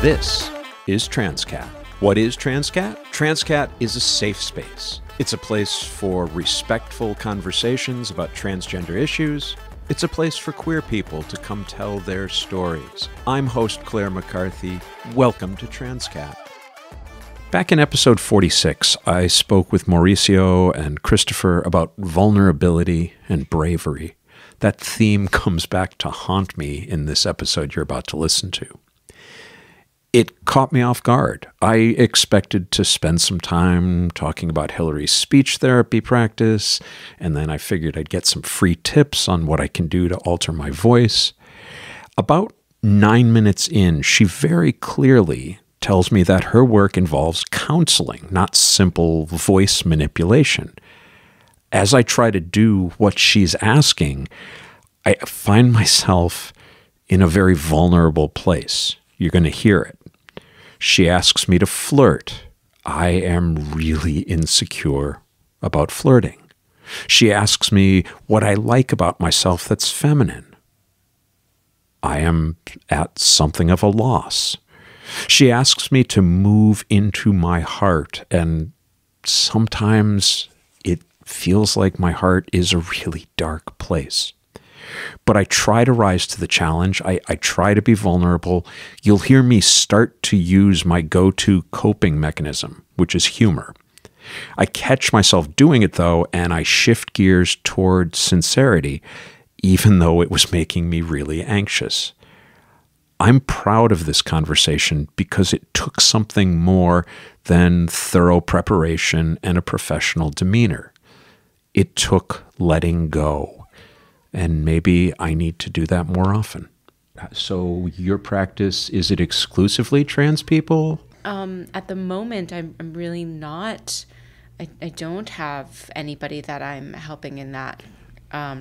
This is Transqat. What is Transqat? Transqat is a safe space. It's a place for respectful conversations about transgender issues. It's a place for queer people to come tell their stories. I'm host Clare McCarthy. Welcome to Transqat. Back in episode 46, I spoke with Mauricio and Christopher about vulnerability and bravery. That theme comes back to haunt me in this episode you're about to listen to. It caught me off guard. I expected to spend some time talking about Hilary's speech therapy practice, and then I figured I'd get some free tips on what I can do to alter my voice. About 9 minutes in, she very clearly tells me that her work involves counseling, not simple voice manipulation. As I try to do what she's asking, I find myself in a very vulnerable place. You're going to hear it. She asks me to flirt. I am really insecure about flirting. She asks me what I like about myself that's feminine. I am at something of a loss. She asks me to move into my heart, and sometimes it feels like my heart is a really dark place. But I try to rise to the challenge. I try to be vulnerable. You'll hear me start to use my go-to coping mechanism, which is humor. I catch myself doing it, though, and I shift gears toward sincerity, even though it was making me really anxious. I'm proud of this conversation because it took something more than thorough preparation and a professional demeanor. It took letting go. And maybe I need to do that more often. So your practice, is it exclusively trans people? At the moment, I'm really not. I don't have anybody that I'm helping in that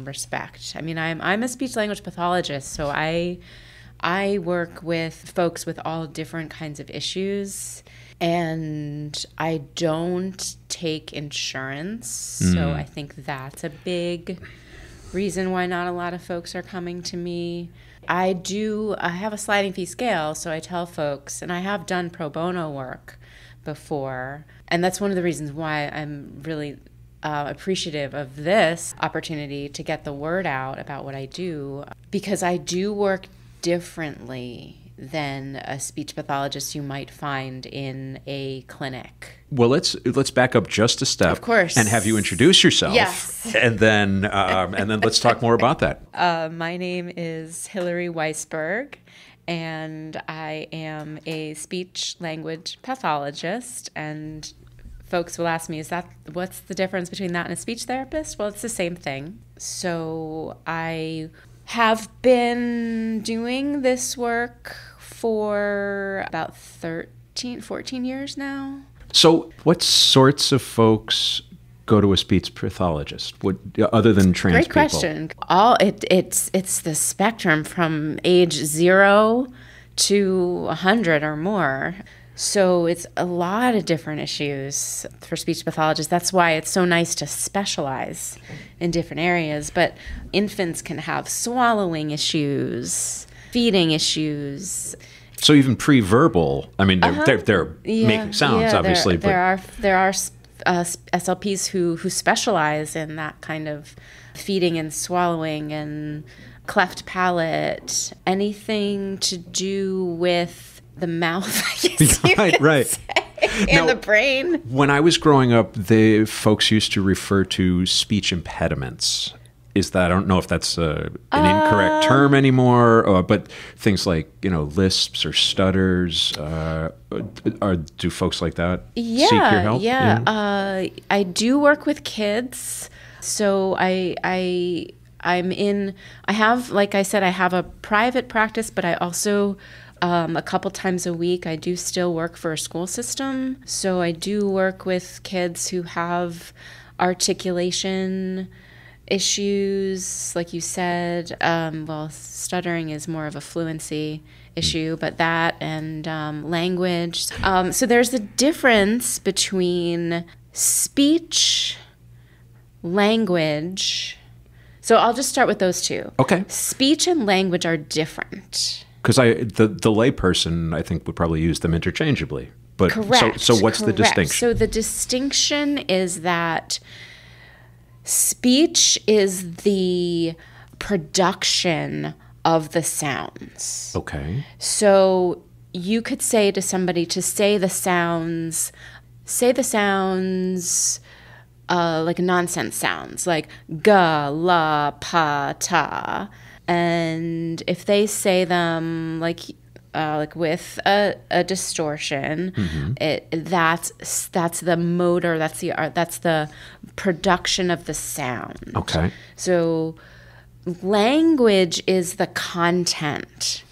respect. I mean, I'm a speech language pathologist, so I work with folks with all different kinds of issues, and I don't take insurance. So I think that's a big reason why not a lot of folks are coming to me. I have a sliding fee scale, so I tell folks, and I have done pro bono work before, and that's one of the reasons why I'm really appreciative of this opportunity to get the word out about what I do, because I do work differently than a speech pathologist you might find in a clinic. Well, let's back up just a step, of course, and have you introduce yourself. Yes, and then let's talk more about that. My name is Hilary Weissberg, and I am a speech language pathologist. And folks will ask me, what's the difference between that and a speech therapist? Well, it's the same thing. So I have been doing this work for about 14 years now. So what sorts of folks go to a speech pathologist, other than trans people? Great question. It's the spectrum from age 0 to 100 or more. So it's a lot of different issues for speech pathologists. That's why it's so nice to specialize in different areas. But infants can have swallowing issues, feeding issues. So even pre-verbal, I mean, they're making sounds, obviously. There are SLPs who specialize in that kind of feeding and swallowing and cleft palate, anything to do with the mouth, I guess you could say, and the brain. When I was growing up, the folks used to refer to speech impediments. I don't know if that's an incorrect term anymore, but things like, lisps or stutters, do folks like that seek your help? Yeah. I do work with kids. So I have, like I said, I have a private practice, but I also, a couple times a week, I do still work for a school system. So I do work with kids who have articulation issues, like you said. Stuttering is more of a fluency issue, but that and language. So there's a difference between speech, language. So I'll just start with those two. Okay. Speech and language are different. Because the layperson, I think, would probably use them interchangeably. But Correct. So what's the distinction? So the distinction is that speech is the production of the sounds. Okay. So you could say to somebody to say the sounds like nonsense sounds, like ga, la, pa, ta. And if they say them like with a distortion, that's the motor, that's the production of the sound. Okay. So language is the content.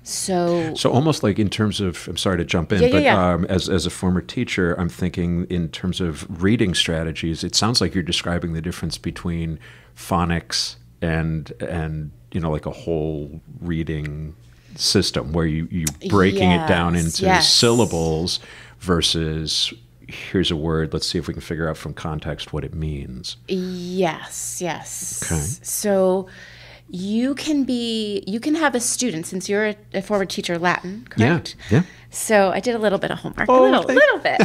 So almost like in terms of, I'm sorry to jump in, but as a former teacher, I'm thinking in terms of reading strategies, it sounds like you're describing the difference between phonics and like a whole reading system where you're breaking it down into syllables versus here's a word, let's see if we can figure out from context what it means. Yes. Okay. So you can have a student, since you're a former teacher, Latin, correct? Yeah. So I did a little bit of homework, Oh, a little bit.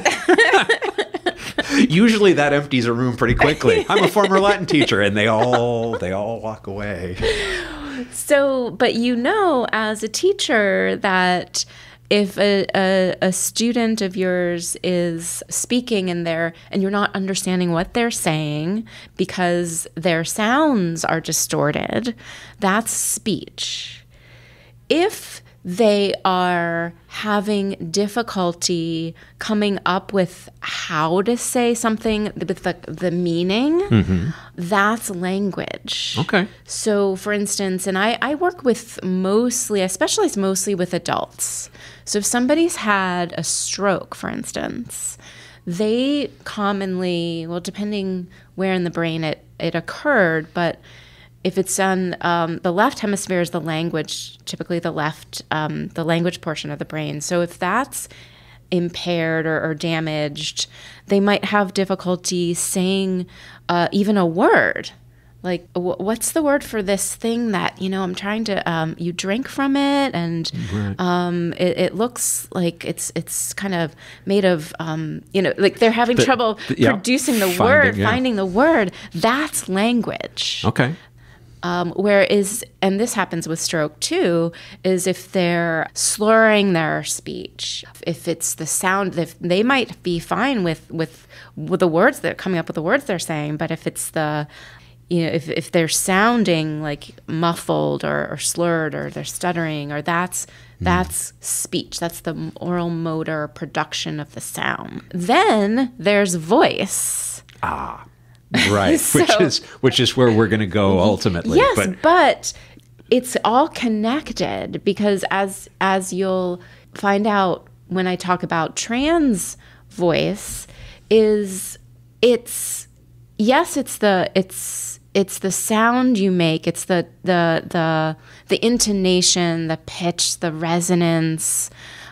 Usually that empties a room pretty quickly. I'm a former Latin teacher, and they all walk away. So, but as a teacher that if a student of yours is speaking and you're not understanding what they're saying because their sounds are distorted, that's speech. If they are having difficulty coming up with how to say something with the meaning, that's language. Okay. So, for instance, and I work with I specialize mostly with adults. So if somebody's had a stroke, for instance, they commonly, well, depending where in the brain it occurred, but if it's on the left hemisphere is the language, typically the language portion of the brain. So if that's impaired or damaged, they might have difficulty saying even a word. Like, what's the word for this thing that, I'm trying to, you drink from it and it looks like it's kind of made of, like they're having trouble producing the word, finding the word. That's language. Okay. Whereas, and this happens with stroke too, is if they're slurring their speech, if it's the sound, they might be fine with the words that are coming up with the words they're saying, but if it's if they're sounding like muffled or slurred or they're stuttering or that's speech. That's the oral motor production of the sound. Then there's voice. Right, which is where we're going to go ultimately. Yes, but it's all connected because as you'll find out when I talk about trans voice, it's the sound you make. It's the intonation, the pitch, the resonance.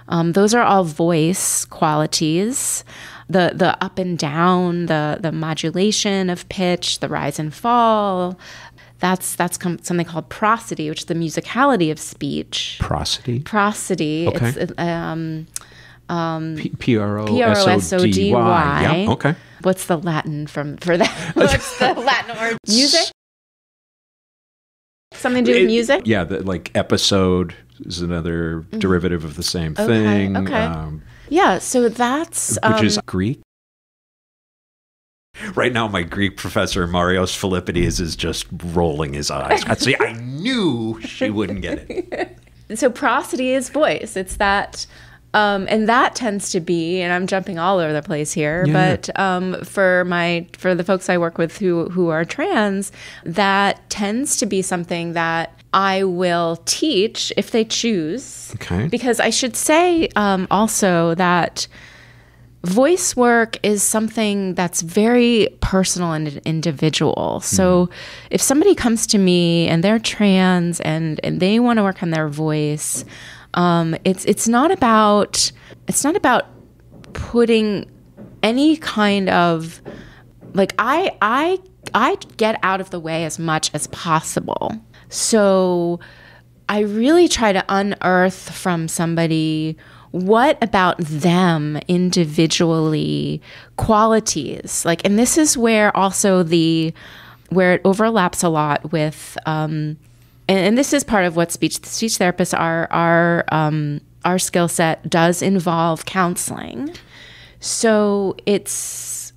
Those are all voice qualities. The up and down, the modulation of pitch, the rise and fall. That's something called prosody, which is the musicality of speech. Prosody? Prosody. Okay. It's Prosody. Yeah, okay. What's the Latin for that? What's the Latin word? Music? Something to do with music? Yeah, like episode is another derivative of the same thing. Okay. Yeah, so that's... which is Greek. Right now, my Greek professor, Marios Philippides, is just rolling his eyes. See, I knew she wouldn't get it. So prosody is voice. It's that... and that tends to be, and I'm jumping all over the place here, but for the folks I work with who are trans, that tends to be something that I will teach if they choose. Okay. Because I should say also that voice work is something that's very personal and individual. So if somebody comes to me and they're trans and they want to work on their voice, it's not about putting any kind of like I get out of the way as much as possible. So I really try to unearth from somebody what about them individually qualities. Like, and this is where also where it overlaps a lot with, and this is part of what speech therapists our skill set does involve counseling. So it's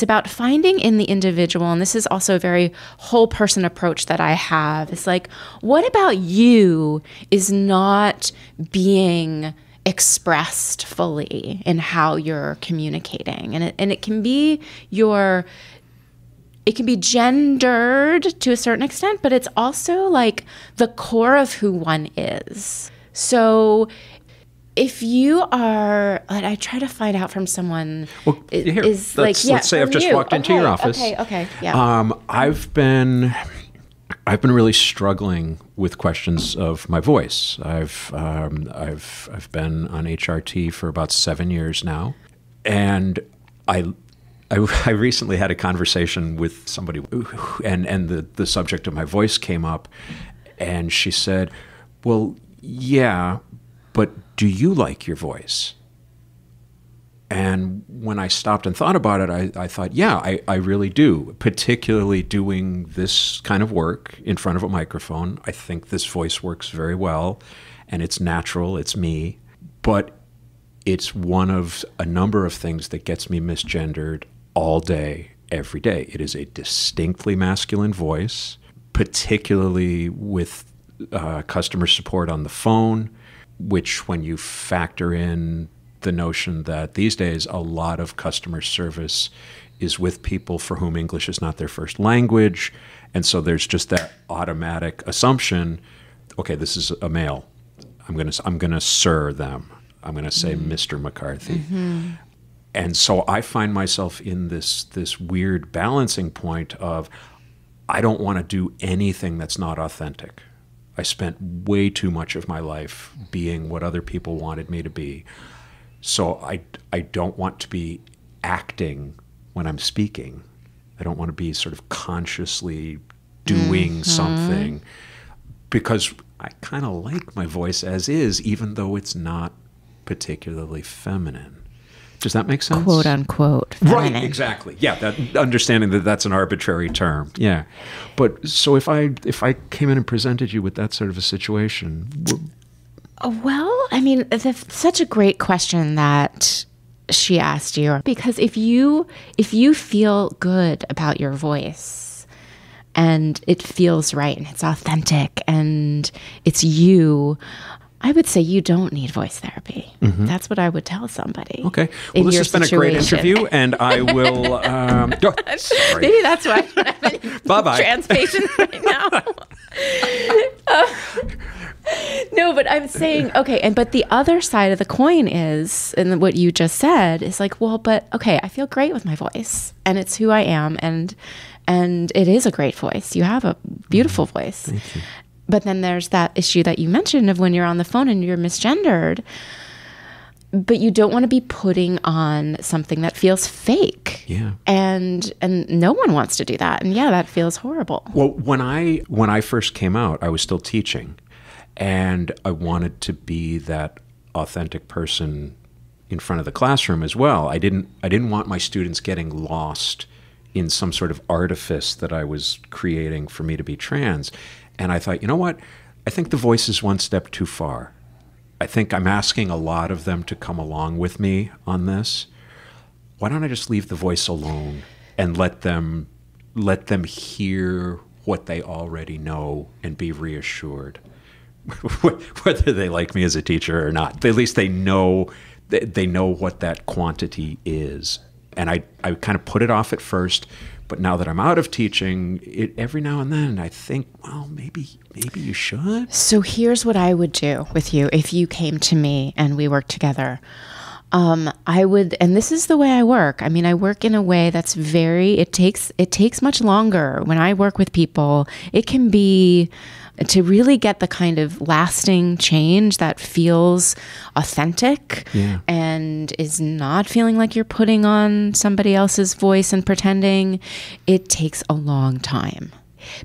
about finding in the individual, and this is also a very whole person approach that I have. It's like, what about you is not being expressed fully in how you're communicating, and it can be it can be gendered to a certain extent, but it's also like the core of who one is. So if you are, I try to find out from someone. Well, let's say I've just walked into your office. Okay, yeah. I've been really struggling with questions of my voice. I've been on HRT for about 7 years now, and I recently had a conversation with somebody, and the subject of my voice came up, and she said, "Well, yeah, but do you like your voice?" And when I stopped and thought about it, I thought, yeah, I really do, particularly doing this kind of work in front of a microphone. I think this voice works very well, and it's natural, it's me. But it's one of a number of things that gets me misgendered all day, every day. It is a distinctly masculine voice, particularly with customer support on the phone, which when you factor in the notion that these days a lot of customer service is with people for whom English is not their first language. And so there's just that automatic assumption, okay, this is a male. I'm gonna sir them. I'm gonna say Mr. McCarthy. Mm-hmm. And so I find myself in this weird balancing point of, I don't want to do anything that's not authentic. I spent way too much of my life being what other people wanted me to be. So I don't want to be acting when I'm speaking. I don't want to be sort of consciously doing something, because I kind of like my voice as is, even though it's not particularly feminine. Does that make sense? Quote unquote feminine. Right, exactly. Yeah, that understanding that that's an arbitrary term. Yeah. But so if I came in and presented you with that sort of a situation, well, I mean, that's such a great question that she asked you, because if you feel good about your voice and it feels right and it's authentic and it's you, I would say you don't need voice therapy. Mm-hmm. That's what I would tell somebody. Okay. Well, this has been a great interview, and I will... Maybe that's why I don't have any Bye-bye. trans patients right now. No, but I'm saying, okay, but the other side of the coin is, and what you just said, is like, well, but okay, I feel great with my voice, and it's who I am, and it is a great voice. You have a beautiful voice. Thank you. But then there's that issue that you mentioned of when you're on the phone and you're misgendered, but you don't want to be putting on something that feels fake. Yeah. And no one wants to do that. And yeah, that feels horrible. Well, when I first came out, I was still teaching, and I wanted to be that authentic person in front of the classroom as well. I didn't want my students getting lost in some sort of artifice that I was creating for me to be trans. And I thought, you know what? I think the voice is one step too far. I think I'm asking a lot of them to come along with me on this. Why don't I just leave the voice alone and let them hear what they already know and be reassured, whether they like me as a teacher or not. At least they know what that quantity is. And I kind of put it off at first. But now that I'm out of teaching, every now and then I think, well, maybe you should. So here's what I would do with you if you came to me and we worked together. I would, and this is the way I work. I mean, I work in a way that's it takes much longer. When I work with people, it can be, to really get the kind of lasting change that feels authentic and is not feeling like you're putting on somebody else's voice and pretending, it takes a long time.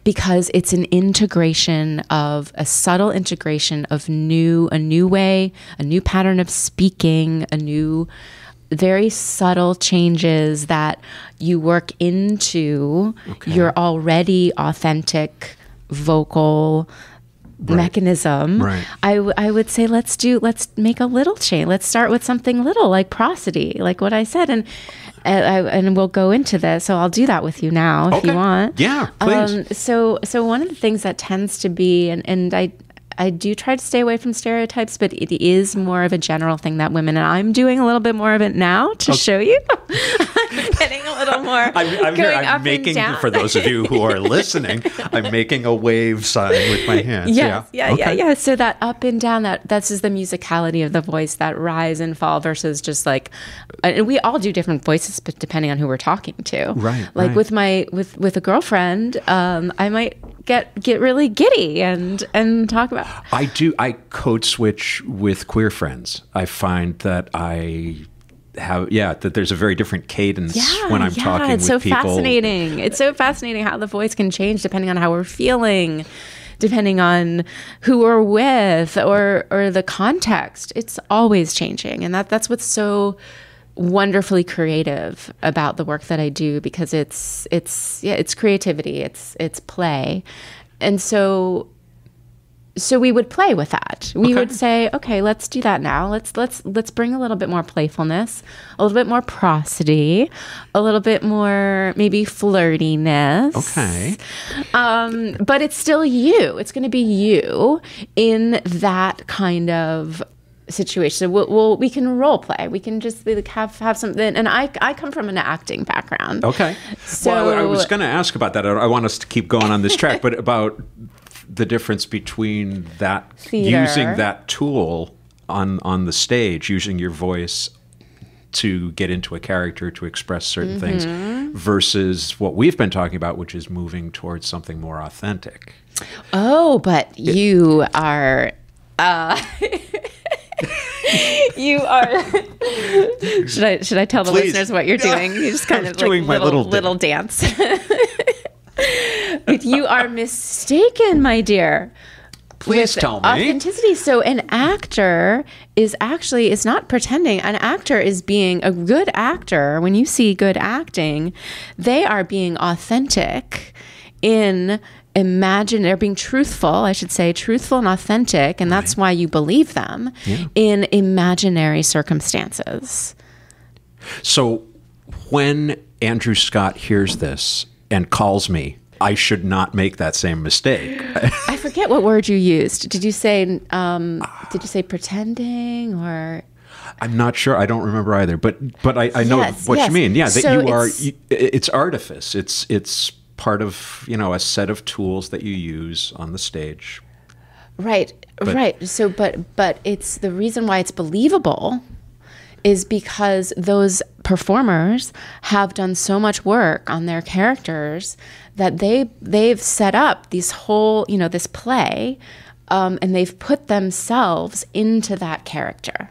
because it's an integration of a subtle integration of a new way, a new pattern of speaking, a new very subtle changes that you work into your already authentic vocal mechanism. Right. I would say let's make a little change. Let's start with something little like prosody, like what I said, and we'll go into this. So I'll do that with you now if you want. Yeah, please. So one of the things that tends to be, and I do try to stay away from stereotypes, but it is more of a general thing that women, and I'm doing a little bit more of it now to show you. I'm getting a little more I'm making, for those of you who are listening, I'm making a wave sign with my hands. Yeah. So that up and down, that's just the musicality of the voice, that rise and fall versus just like, and we all do different voices, but depending on who we're talking to. Right. Like with a girlfriend, I might get really giddy and talk about. I code switch with queer friends. I find that that there's a very different cadence when I'm talking with people. It's so fascinating. It's so fascinating how the voice can change depending on how we're feeling, depending on who we're with or the context. It's always changing. And that's what's so wonderfully creative about the work that I do, because it's creativity, it's play. And so we would play with that. We would say, okay, let's do that now. Let's bring a little bit more playfulness, a little bit more prosody, a little bit more maybe flirtiness. Okay. But it's still you. It's going to be you in that kind of situation. We can role play. We can just like have something. And I come from an acting background. Okay. So I was going to ask about that. I want us to keep going on this track, but about the difference between that using that tool on the stage, using your voice to get into a character, to express certain things, versus what we've been talking about, which is moving towards something more authentic. Oh, but you are. You are. Should I tell the listeners what you're doing? You just kind of doing like my little dance. You are mistaken, my dear. Please tell me. Authenticity. So an actor is not pretending. An actor is being a good actor. When you see good acting, they are being authentic in they're being truthful, I should say, truthful and authentic, and that's why you believe them in imaginary circumstances. So when Andrew Scott hears this and calls me, I should not make that same mistake. I forget what word you used. Did you say pretending or? I'm not sure. I don't remember either. But I know what you mean. Yeah, that so it's artifice. It's part of a set of tools that you use on the stage. Right. So, but it's the reason why it's believable is because those performers have done so much work on their characters that they've set up this whole, this play, and they've put themselves into that character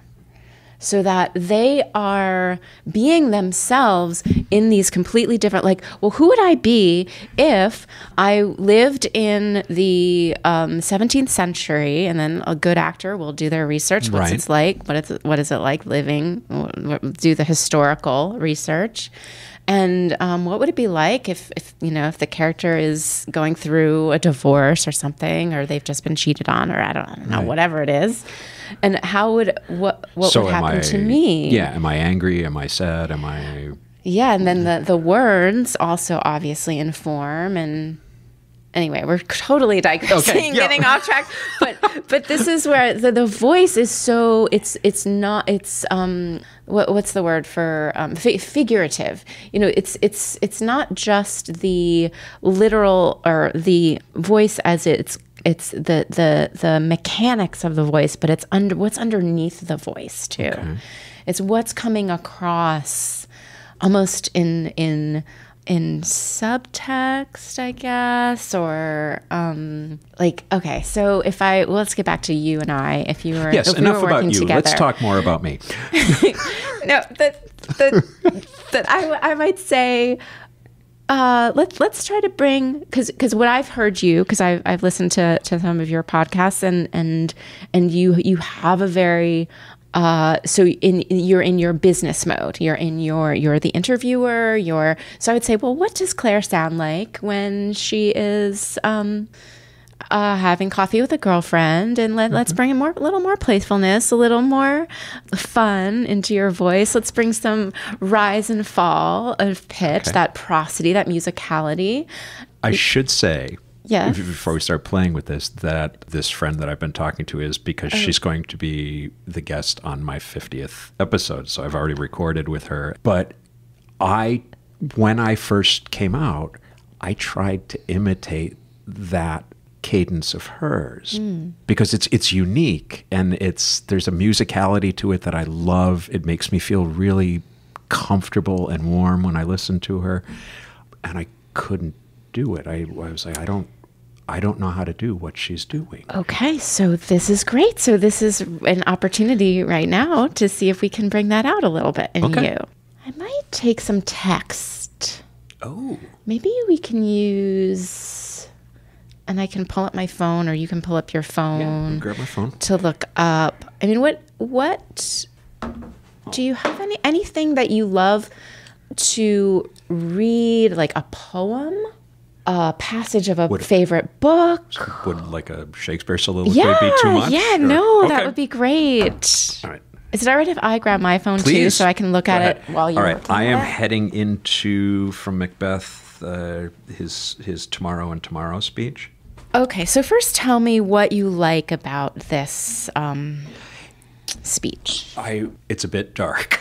so that they are being themselves in these completely different, like, well, who would I be if I lived in the 17th century? And then a good actor will do their research. What is it like living, do the historical research. And what would it be like if the character is going through a divorce or something, or they've just been cheated on, or I don't know, whatever it is. And what would happen to me? Yeah, am I angry? Am I sad? Am I? Yeah, and then the words also obviously inform. And anyway, we're totally digressing, getting off track. But this is where the voice is so it's what's the word for figurative? It's not just the literal or the voice as it's the mechanics of the voice, but it's what's underneath the voice too. Okay. It's what's coming across almost in subtext, I guess, or okay. So let's get back to you and I. If you were enough we were about working you. Together. Let's talk more about me. No, that I might say. let's try to bring, because what I've heard you, because I've listened to some of your podcasts, and you have a very so you're in your business mode. You're the interviewer. So I would say, well, what does Claire sound like when she is having coffee with a girlfriend? And let's bring a little more playfulness, a little more fun into your voice. Let's bring some rise and fall of pitch, that prosody, that musicality. I should say, yes, before we start playing with this, that this friend that I've been talking to is because she's going to be the guest on my 50th episode. So I've already recorded with her. But when I first came out, I tried to imitate that cadence of hers because it's unique, and there's a musicality to it that I love. It makes me feel really comfortable and warm when I listen to her, and I couldn't do it. I was like, I don't know how to do what she's doing. Okay, so this is great. So this is an opportunity right now to see if we can bring that out a little bit in you. I might take some text. Oh. Maybe we can use, and I can pull up my phone, or you can pull up your phone. Yeah, grab my phone. To look up. I mean, what do you have anything that you love to read, like a poem? A passage of a favorite book. Would like a Shakespeare soliloquy be too much? Yeah, no, that would be great. All right. Is it all right if I grab my phone too, so I can look at it while you're All right, I am heading into, from Macbeth, his Tomorrow and Tomorrow speech. Okay, so first tell me what you like about this speech. It's a bit dark.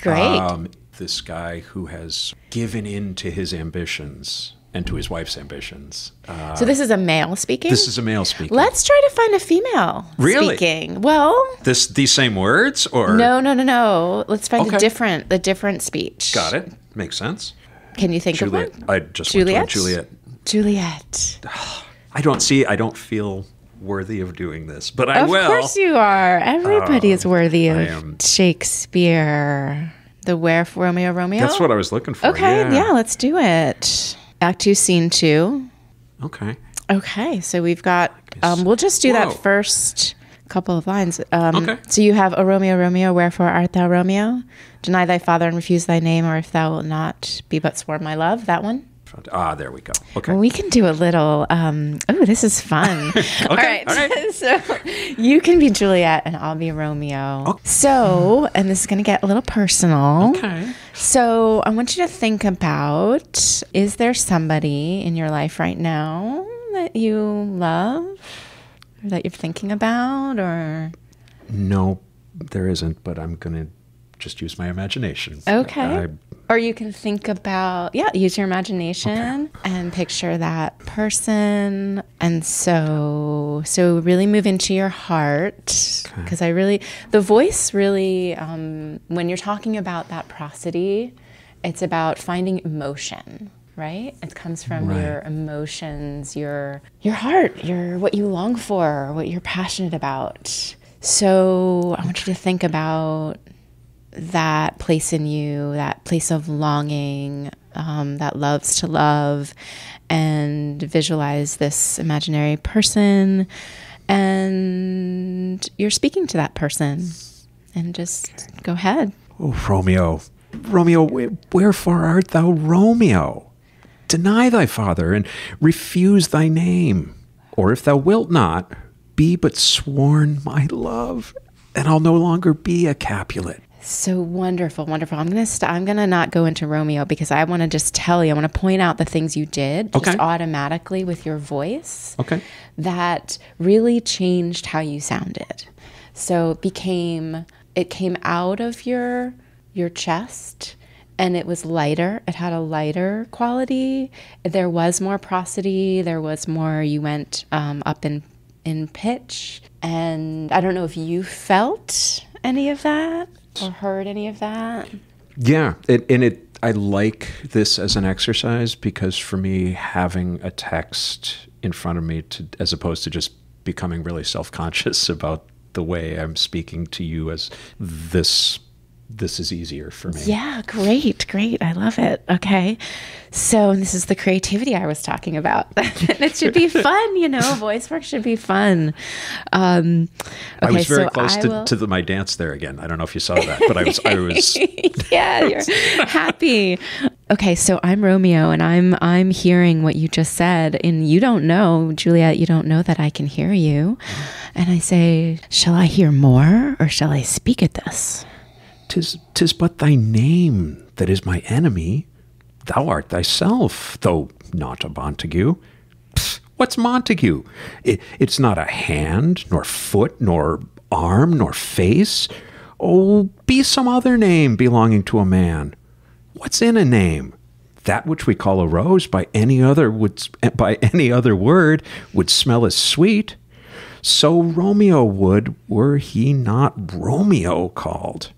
Great. This guy who has given in to his ambitions and to his wife's ambitions. So this is a male speaking? This is a male speaking. Let's try to find a female speaking. Well, these same words, or no. Let's find the different speech. Got it. Makes sense. Can you think of one? I just went to Juliet. I don't feel worthy of doing this, but I will. Of course you are. Everybody is worthy of Shakespeare. The Romeo. That's what I was looking for. Okay, yeah, let's do it. Act 2, Scene 2. Okay, so we've got, we'll just do that first couple of lines. So you have, O Romeo, Romeo, wherefore art thou Romeo? Deny thy father and refuse thy name, or if thou wilt not be but sworn my love. That one? There we go. Okay. Well, we can do a little, this is fun. All right. So you can be Juliet and I'll be Romeo. Okay. So, and this is going to get a little personal. Okay. So I want you to think about, is there somebody in your life right now that you love or that you're thinking about, or? No, there isn't, but I'm going to just use my imagination. Okay. Or you can think about, use your imagination and picture that person. And so really move into your heart. Because the voice really, when you're talking about that prosody, it's about finding emotion, right? It comes from your emotions, your heart, what you long for, what you're passionate about. So I want you to think about that place in you, that place of longing, that loves to love, and visualize this imaginary person, and you're speaking to that person, and just go ahead. Oh, Romeo, wherefore art thou Romeo? Deny thy father and refuse thy name, or if thou wilt not, be but sworn my love, and I'll no longer be a Capulet. So wonderful, wonderful. I'm gonna not go into Romeo because I want to just tell you. I want to point out the things you did just automatically with your voice. Okay. That really changed how you sounded. So it came out of your chest, and it was lighter. It had a lighter quality. There was more prosody. There was more. You went up in pitch, and I don't know if you felt any of that or heard any of that. Yeah, I like this as an exercise because for me, having a text in front of me, as opposed to just becoming really self-conscious about the way I'm speaking to you as this this is easier for me. Yeah, great. I love it. Okay. So this is the creativity I was talking about. It should be fun, voice work should be fun. Okay, I was very close to my dance there again. I don't know if you saw that, but I was. Yeah, you're happy. Okay, so I'm Romeo, and I'm hearing what you just said, and you don't know, Juliet, you don't know that I can hear you. And I say, shall I hear more, or shall I speak at this? 'Tis but thy name that is my enemy. Thou art thyself, though not a Montague. Psst, what's Montague? It's not a hand, nor foot, nor arm, nor face. Oh, be some other name belonging to a man. What's in a name? That which we call a rose by any other word would smell as sweet. So Romeo would, were he not Romeo called.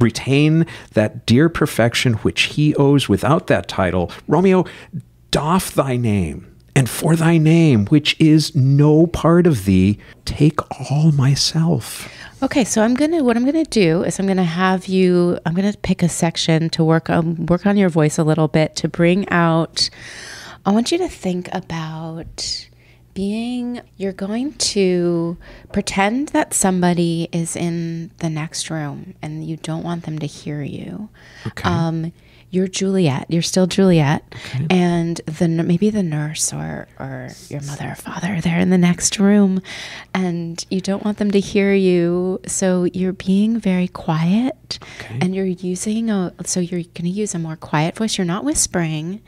Retain that dear perfection which he owes without that title. Romeo, doff thy name, and for thy name, which is no part of thee, take all myself. Okay, so what I'm gonna do is I'm gonna pick a section to work on your voice a little bit to bring out. I want you to think about you're going to pretend that somebody is in the next room and you don't want them to hear you. Okay. You're Juliet. You're still Juliet. Okay. And maybe the nurse or your mother or father, they're in the next room and you don't want them to hear you. So you're being very quiet. Okay. And you're going to use a more quiet voice. You're not whispering.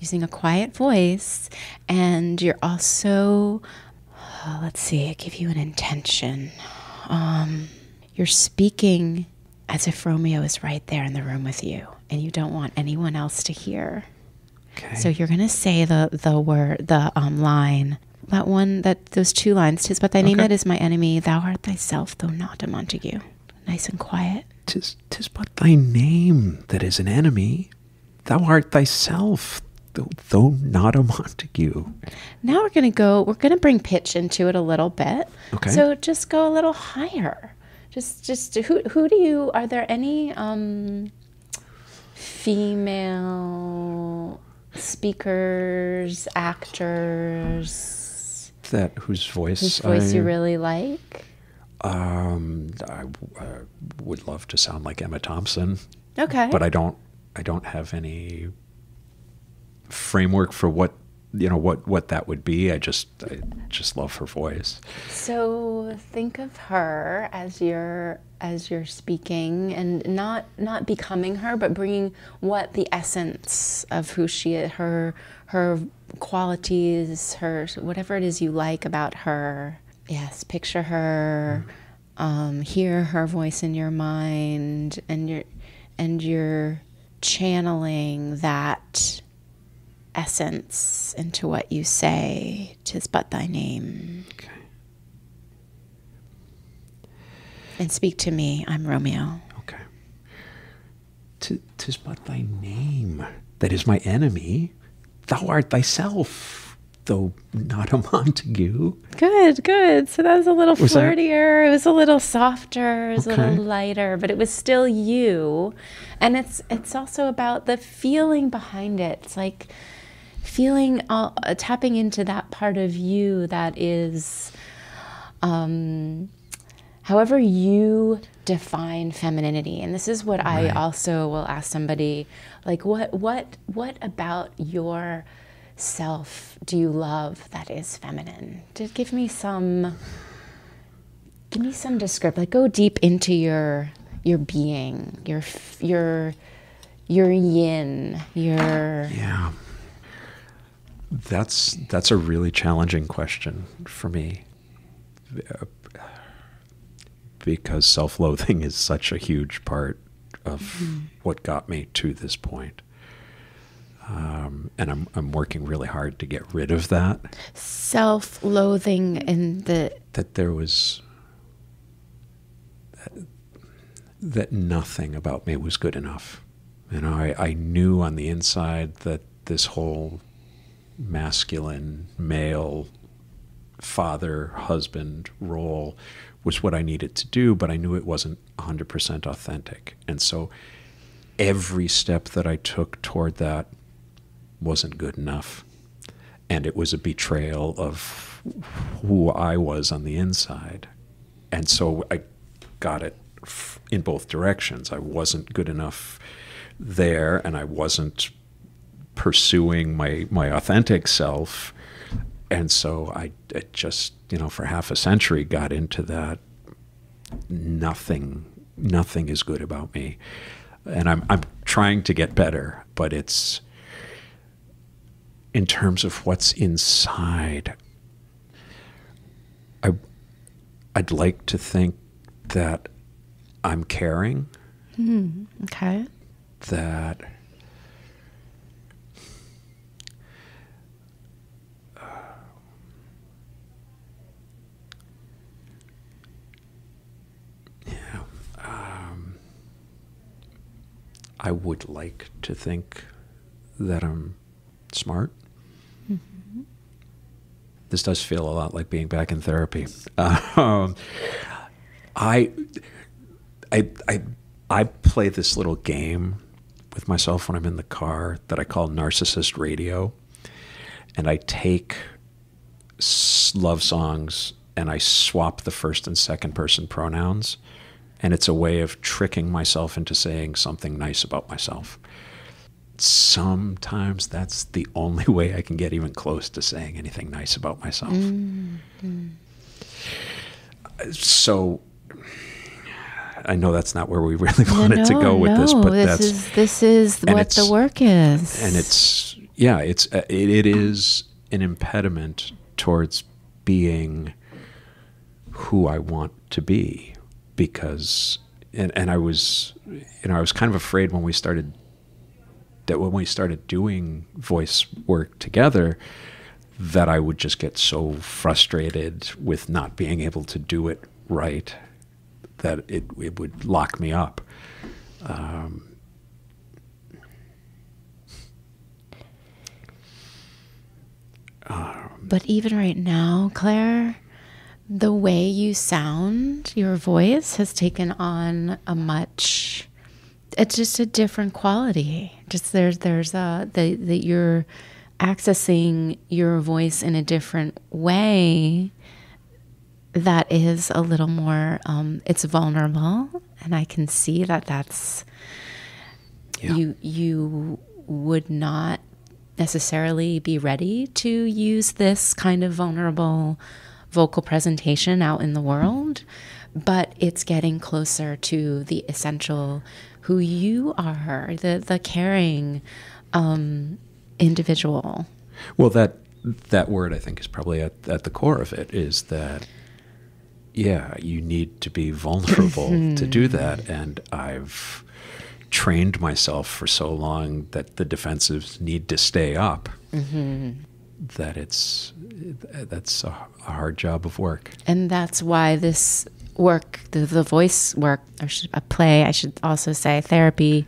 Using a quiet voice, and you're also, let's see, I give you an intention. You're speaking as if Romeo is right there in the room with you, and you don't want anyone else to hear. Okay. So you're gonna say the line, those two lines. 'Tis but thy name that is my enemy. Thou art thyself, though not a Montague. Nice and quiet. 'Tis but thy name that is an enemy. Thou art thyself, though not a Montague. Now we're going to bring pitch into it a little bit. Okay. So just go a little higher. Just are there any female speakers, actors? Whose voice you really like? I would love to sound like Emma Thompson. Okay. But I don't have any framework for what that would be. I just love her voice. So think of her as you're speaking, and not becoming her, but bringing what the essence of who she is, her qualities, her whatever it is you like about her. Yes, picture her, hear her voice in your mind, and you're channeling that essence into what you say. 'Tis but thy name. Okay. And speak to me. I'm Romeo. Okay. 'Tis but thy name that is my enemy. Thou art thyself, though not a Montague. Good. So that was a little flirtier. It was a little softer. It was a little lighter, but it was still you. And it's also about the feeling behind it. It's like tapping into that part of you that is, however you define femininity. And this is what I also will ask somebody, like, what about your self do you love that is feminine? Give me some description. Like, go deep into your being, your yin, Yeah. That's a really challenging question for me, because self-loathing is such a huge part of what got me to this point. And I'm working really hard to get rid of that. Self-loathing that there was that nothing about me was good enough. I knew on the inside that this whole masculine male father, husband role was what I needed to do, but I knew it wasn't 100% authentic. And so every step that I took toward that wasn't good enough. And it was a betrayal of who I was on the inside. And so I got it in both directions. I wasn't good enough there, and I wasn't pursuing my authentic self. And so I just, for half a century got into that nothing is good about me. And I'm trying to get better, but it's in terms of what's inside. I'd like to think that I'm caring. Okay. That I would like to think that I'm smart. Mm-hmm. This does feel a lot like being back in therapy. I play this little game with myself when I'm in the car that I call narcissist radio. And I take love songs and I swap the first and second person pronouns. And it's a way of tricking myself into saying something nice about myself. Sometimes that's the only way I can get even close to saying anything nice about myself. Mm-hmm. So I know that's not where we really wanted to go with this, but this is what the work is. And it is an impediment towards being who I want to be. Because, and I was kind of afraid when we started doing voice work together, that I would just get so frustrated with not being able to do it right, that it would lock me up. But even right now, Claire, the way you sound, your voice has taken on it's just a different quality. Just that you're accessing your voice in a different way that is a little more, it's vulnerable. And I can see that's, you would not necessarily be ready to use this kind of vulnerable vocal presentation out in the world, but it's getting closer to the essential who you are, the caring individual. Well, that word I think is probably at the core of it, is that you need to be vulnerable to do that. And I've trained myself for so long that the defensives need to stay up. Mm-hmm. That's a hard job of work. And that's why this work, the voice work, I should also say therapy,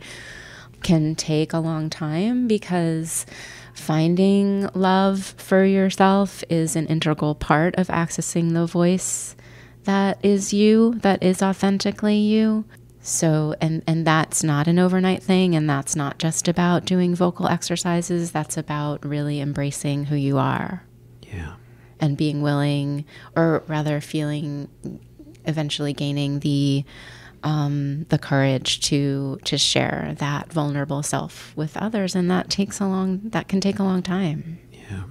can take a long time, because finding love for yourself is an integral part of accessing the voice that is you, that is authentically you. So, and that's not an overnight thing, and that's not just about doing vocal exercises. That's about really embracing who you are. Yeah. And being willing, or rather feeling, eventually gaining the courage to share that vulnerable self with others, and that can take a long time. Yeah.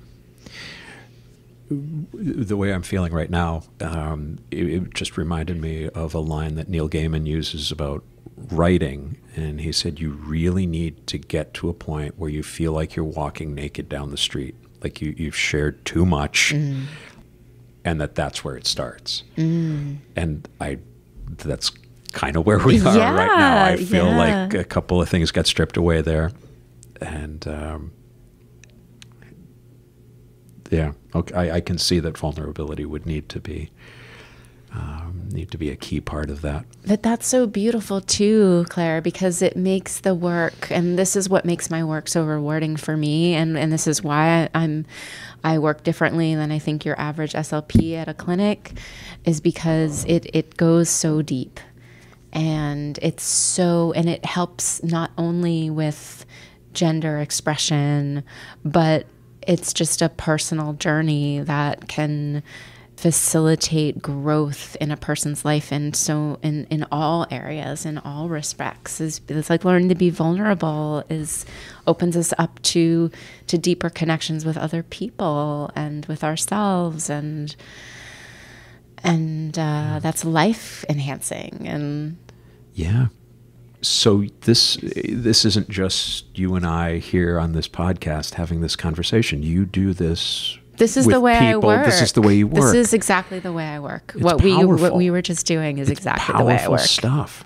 The way I'm feeling right now, it just reminded me of a line that Neil Gaiman uses about writing, and he said, you really need to get to a point where you feel like you're walking naked down the street, like you've shared too much, and that's where it starts. And that's kind of where we are right now. I feel like a couple of things got stripped away there, and okay, I can see that vulnerability would need to be need to be a key part of that. But that's so beautiful too, Claire, because it makes the work, and this is what makes my work so rewarding for me, and this is why I work differently than I think your average SLP at a clinic, is because it goes so deep, and it helps not only with gender expression, but it's just a personal journey that can facilitate growth in a person's life, and so in all areas, in all respects. It's like learning to be vulnerable opens us up to deeper connections with other people and with ourselves, and that's life enhancing. And yeah. So this isn't just you and I here on this podcast having this conversation. You do this. This is the way I work. This is the way you work. This is exactly the way I work. It's what powerful. we were just doing is exactly the way I work. Powerful stuff.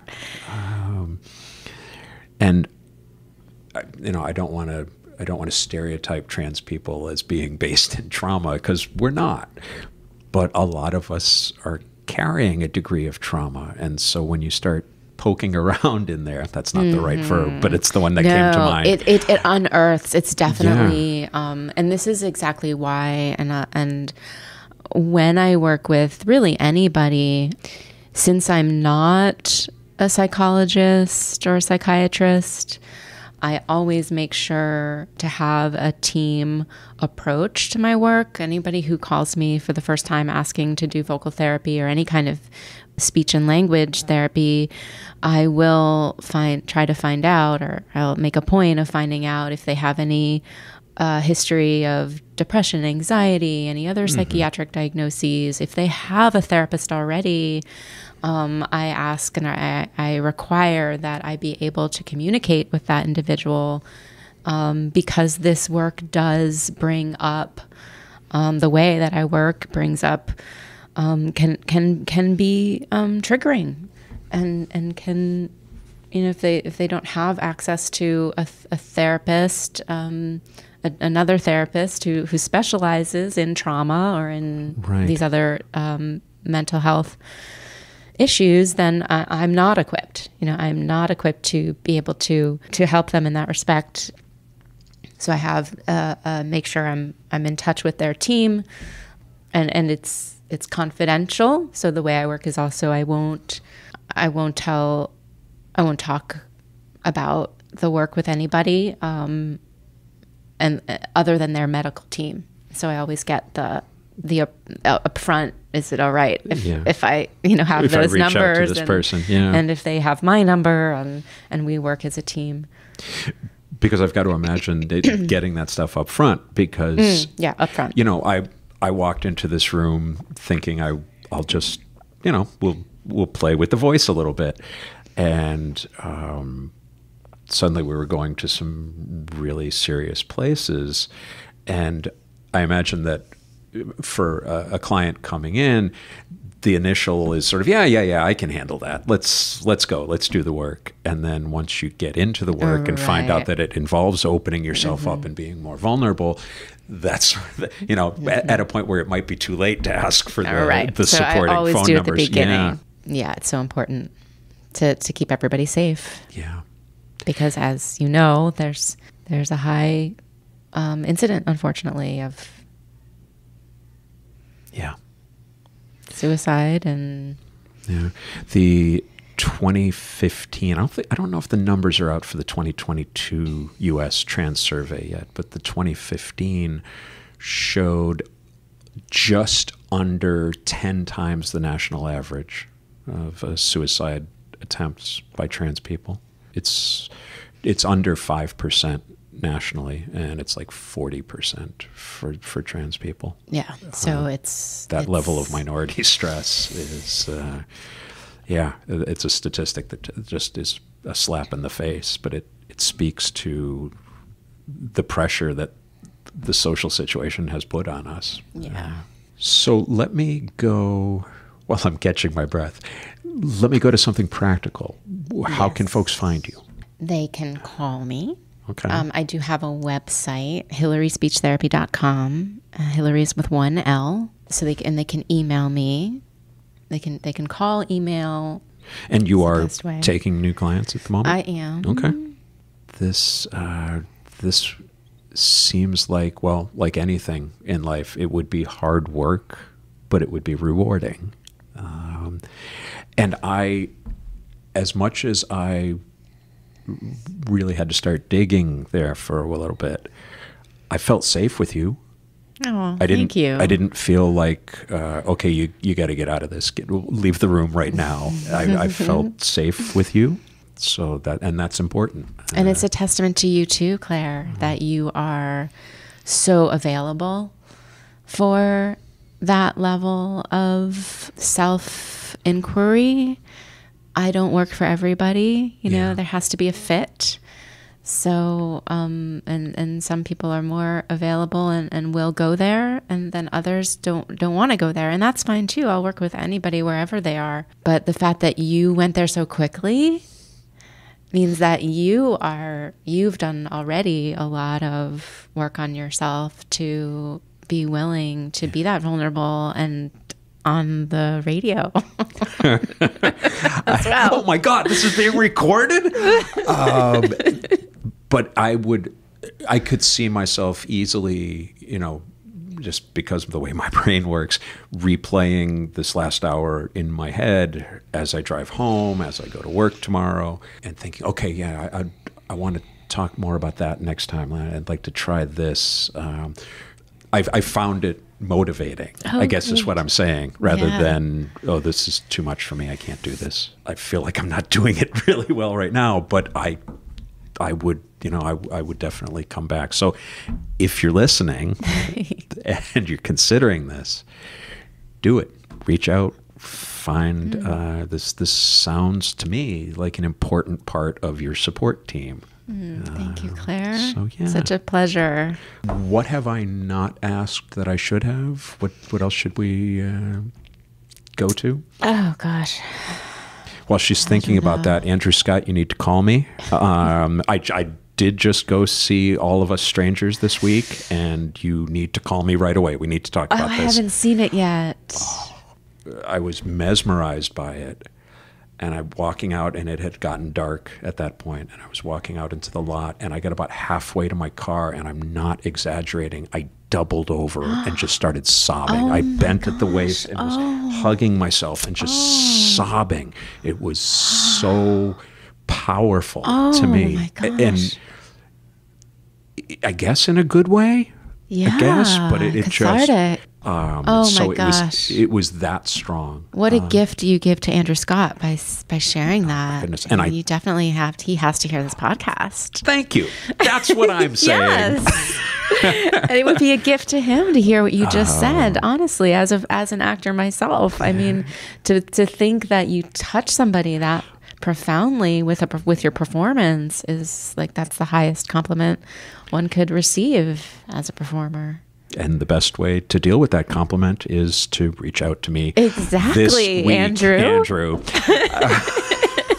And I don't want to stereotype trans people as being based in trauma, because we're not. But a lot of us are carrying a degree of trauma, and so when you start poking around in there, that's not the right verb, but it's the one that came to mind. It unearths. It's definitely, and this is exactly why. And when I work with really anybody, since I'm not a psychologist or a psychiatrist, I always make sure to have a team approach to my work. Anybody who calls me for the first time asking to do vocal therapy or any kind of speech and language therapy, I will try to find out, or I'll make a point of finding out if they have any history of depression, anxiety, any other psychiatric diagnoses. If they have a therapist already, I ask and I require that I be able to communicate with that individual, because this work does bring up, the way that I work brings up, can be triggering, and can, if they don't have access to a therapist, another therapist who specializes in trauma or in these other mental health issues, then I'm not equipped. I'm not equipped to be able to help them in that respect. So I have make sure I'm in touch with their team, and it's confidential. So the way I work is also I won't talk about the work with anybody, and other than their medical team. So I always get the upfront. Is it all right if I have if those I reach numbers out to this person, and if they have my number, and we work as a team? Because I've got to imagine getting that stuff up front, because up front. I walked into this room thinking I'll just we'll play with the voice a little bit, and suddenly we were going to some really serious places, and I imagine that for a client coming in, the initial is sort of, yeah, I can handle that. Let's go. Let's do the work. And then once you get into the work and find out that it involves opening yourself up and being more vulnerable, that's at a point where it might be too late to ask for the so supporting I always phone do numbers. At the beginning. Yeah, it's so important to keep everybody safe. Yeah, because as you know, there's a high incident, unfortunately, of suicide. And the 2015, I don't know if the numbers are out for the 2022 U.S. trans survey yet, but the 2015 showed just under 10 times the national average of suicide attempts by trans people. It's under 5% nationally, and it's like 40% for trans people. Yeah, so it's level of minority stress is, it's a statistic that just is a slap in the face, but it speaks to the pressure that the social situation has put on us. Yeah. So let me go, while I'm catching my breath, let me go to something practical. How can folks find you? They can call me. Okay. I do have a website, HilarySpeechTherapy.com. Hilary is with one L. So they can email me they can call, email. And you are taking new clients at the moment? I am. Okay. This seems like, well, like anything in life, it would be hard work, but it would be rewarding. And as much as I really had to start digging there for a little bit, I felt safe with you. Oh, thank you. I didn't feel like, okay, you got to get out of this. Leave the room right now. I felt safe with you. So that's important. And it's a testament to you too, Claire, that you are so available for that level of self-inquiry. I don't work for everybody, you know, there has to be a fit. So, and some people are more available and will go there, and then others don't want to go there. And that's fine too. I'll work with anybody wherever they are. But the fact that you went there so quickly means that you've done already a lot of work on yourself to be willing to be that vulnerable and on the radio as well. Oh my God, this is being recorded? But I could see myself easily, you know, just because of the way my brain works, replaying this last hour in my head as I drive home, as I go to work tomorrow, and thinking, okay, yeah, I want to talk more about that next time. I'd like to try this. I found it motivating, I guess is what I'm saying, rather than, oh, this is too much for me. I can't do this. I feel like I'm not doing it really well right now, but I would, you know, I would definitely come back. So if you're listening and you're considering this, do it. Reach out, find this sounds to me like an important part of your support team. Thank you, Claire. So, yeah. Such a pleasure. What have I not asked that I should have? What else should we go to? Oh, gosh. While she's thinking about that, Andrew Scott, you need to call me. I did just go see All of Us Strangers this week, and you need to call me right away. We need to talk about this. I haven't seen it yet. I was mesmerized by it. And I'm walking out, and it had gotten dark at that point, and I was walking out into the lot, and I got about halfway to my car, and I'm not exaggerating. I doubled over and just started sobbing. I bent at the waist and was hugging myself and just sobbing. It was so powerful to me. My gosh. And I guess in a good way. Yeah, I guess, but it cathartic. So my gosh. it was that strong. What a gift you give to Andrew Scott by sharing that. Goodness. And you definitely he has to hear this podcast. Thank you. That's what I'm saying. Yes. And it would be a gift to him to hear what you just said, honestly, as an actor myself. I mean, to think that you touch somebody that profoundly with your performance is like, that's the highest compliment one could receive as a performer. And the best way to deal with that compliment is to reach out to me. Exactly, this week, Andrew.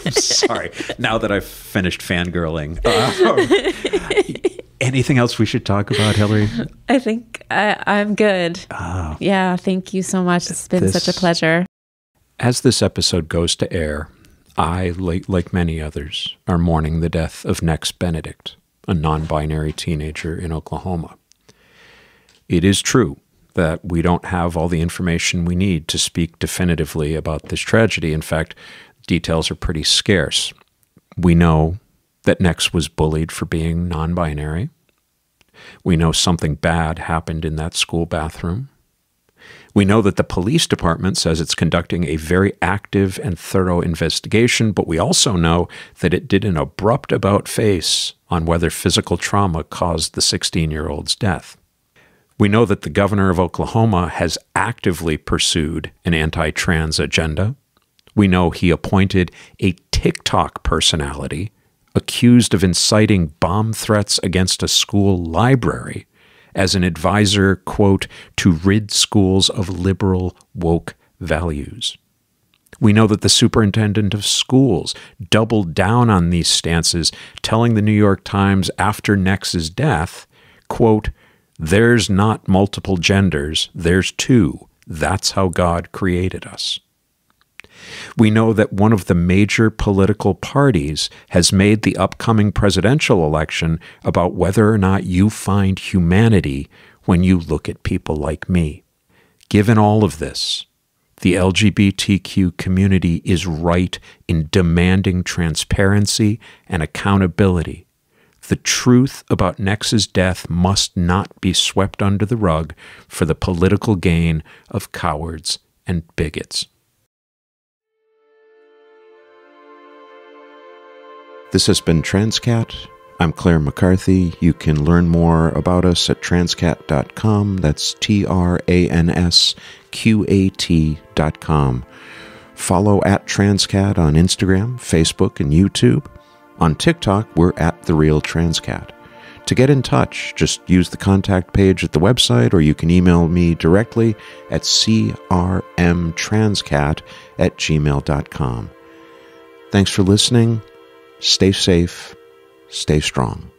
I'm sorry. Now that I've finished fangirling. Anything else we should talk about, Hilary? I think I'm good. Yeah, thank you so much. It's been such a pleasure. As this episode goes to air, I, like many others, are mourning the death of Nex Benedict, a non-binary teenager in Oklahoma. It is true that we don't have all the information we need to speak definitively about this tragedy. In fact, details are pretty scarce. We know that Nex was bullied for being non-binary. We know something bad happened in that school bathroom. We know that the police department says it's conducting a very active and thorough investigation, but we also know that it did an abrupt about-face on whether physical trauma caused the 16-year-old's death. We know that the governor of Oklahoma has actively pursued an anti-trans agenda. We know he appointed a TikTok personality accused of inciting bomb threats against a school library as an advisor, quote, to rid schools of liberal, woke values. We know that the superintendent of schools doubled down on these stances, telling the New York Times after Nex's death, quote, there's not multiple genders, there's two. That's how God created us. We know that one of the major political parties has made the upcoming presidential election about whether or not you find humanity when you look at people like me. Given all of this, the LGBTQ community is right in demanding transparency and accountability. The truth about Nex's death must not be swept under the rug for the political gain of cowards and bigots. This has been Transqat. I'm Clare McCarthy. You can learn more about us at transqat.com. That's TRANSQAT.com. Follow at Transqat on Instagram, Facebook, and YouTube. On TikTok, we're at The Real Transqat. To get in touch, just use the contact page at the website, or you can email me directly at crmtranscat@gmail.com. Thanks for listening. Stay safe. Stay strong.